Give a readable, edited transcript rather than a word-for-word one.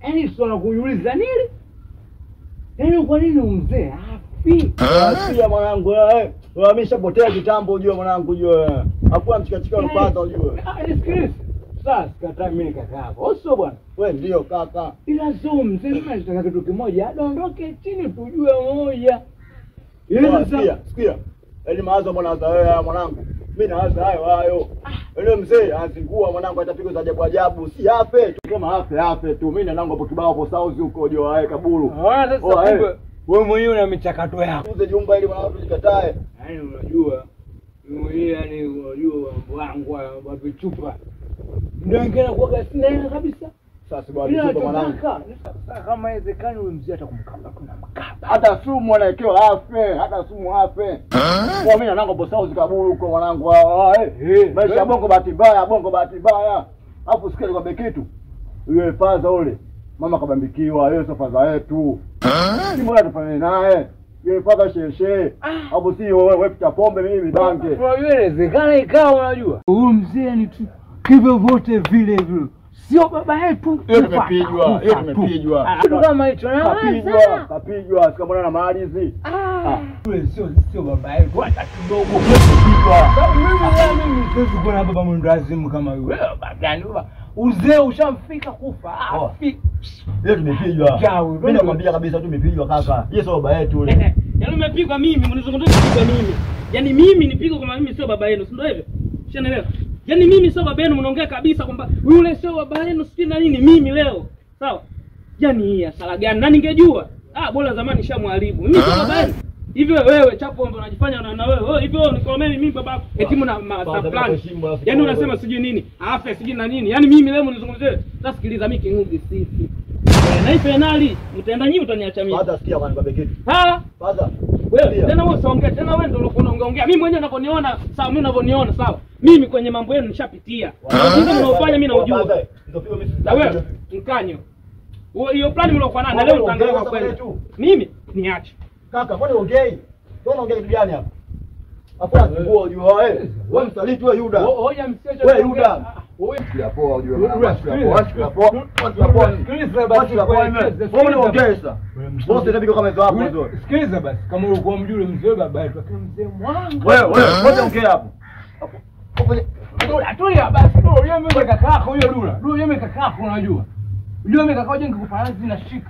Yaani swala kujiuliza nini? Yaani kwa nini mzee hafi? Asia mwanangu wewe. Wewe umeshapotea kitambo unajua mwanangu unajua. Hakuna mchikachika unapata unajua. Nisikilize. Sasa kata mimi kaka yako. Sio bwana. Wewe ndio kaka. Ila sio mzee mimi nataka kitu kimoja. Adondoke chini tujue moja. Sikia. Yaani mawazo mwanangu wewe mwanangu. Mimi nawaza hayo. Yule mzee anazingua mwanangu atapigwa za ajabu. Si afe tu kama afe tu. Mimi na nangu hapo kibao hapo South huko jo wae kaburu. Sasa kumbe wewe mwenyewe una michakato yako. Uze jumba ili mwanangu tukatae. Yaani unajua mwenyewe yani unajua mambo yangu wa vichupa. Ndio angena kwa sina kabisa. Sasa bwana vichupa mwanangu. Sasa kama inawezekana yule mzee atakumkaba kuna mkaba. Hata sumu anaekewa afe. Kwa mimi na nangu hapo South kaburu huko mwanangu. Maisha bongo bahati mbaya. Hapo sikia kwa bekitu. Yule faza ule. Mama kabambikiwa, yeye sio faza yetu. Ni mbona tufanye naye? Yeye faza sheshe. Hapo si wewe pita pombe mimi bange. Kwa hiyo inawezekana ikawa unajua. Huyu mzee ni tu hivyo vote vile. Sio baba yetu. Hiyo tumepigwa. Kitu kama hicho na kapigwa sikamwona na maalizi. Yule sio baba yetu hata kidogo. Tumepigwa. Mimi siwezi kuona baba mwendazimu kama yule. Baba baba. Uzee ushamfika kufa. Leo tumepigwa. Mimi nakwambia kabisa tumepigwa kaka. Yeye sio baba yetu yule. Yaani umepigwa mimi, mnizungumzia kupigwa mimi. Yaani mimi nipigwa kama mimi sio baba yenu, si ndio hivyo? Ushanielewa? Yaani mimi sio baba yenu, mnaongea kabisa kwamba yule sio baba yenu, sio na nini mimi leo. Sawa? Yaani hii hasara gani? Na ningejua. Bora zamani shamwharibu. Mimi sio baba yenu. Hivyo wewe chapo mbona unajifanya na wewe? Hivyo nikomea mimi baba eti mna master plan. Yaani unasema sijui nini? Afa sijui na nini? Yaani mimi leo mnizungumzie. Sasa sikiliza mimi kingugi sisi. Na hii penali mtaenda nyinyi utaniacha mimi. Hata sikia kwa nikwambia kitu. Faza. Wewe tena wewe usiongee tena wewe ndio unaongea. Mimi mwenyewe ninaponiona sawa mimi ninavyoniona sawa. Mimi kwenye mambo yenu nishapitia. Ndio mnaofanya mimi naujua. Na wewe mkanyo. Hiyo plan mliokuwa nayo na leo utaangalia kwa kweli. Mimi niache. Kaka, mbona ongei? Mbona ongea kitu gani hapa? Hapana nguo unajua wewe. Wewe msaliti wewe Yuda. Hoja msecho. Wewe Yuda. Wewe ya poa unajua. Mbona ongea sasa? Bosi ndio kama hizo hapo hizo. Sikiliza basi kama ulikuwa mjule mzee baba yetu lakini mzee mwangu. Wewe mbona ongea hapo? Atulia basi. Yeye mimi kaka yako huyo Dula. Yeye mimi kaka yako unajua. Unajua mimi kaka yako nikikufaransi na shika.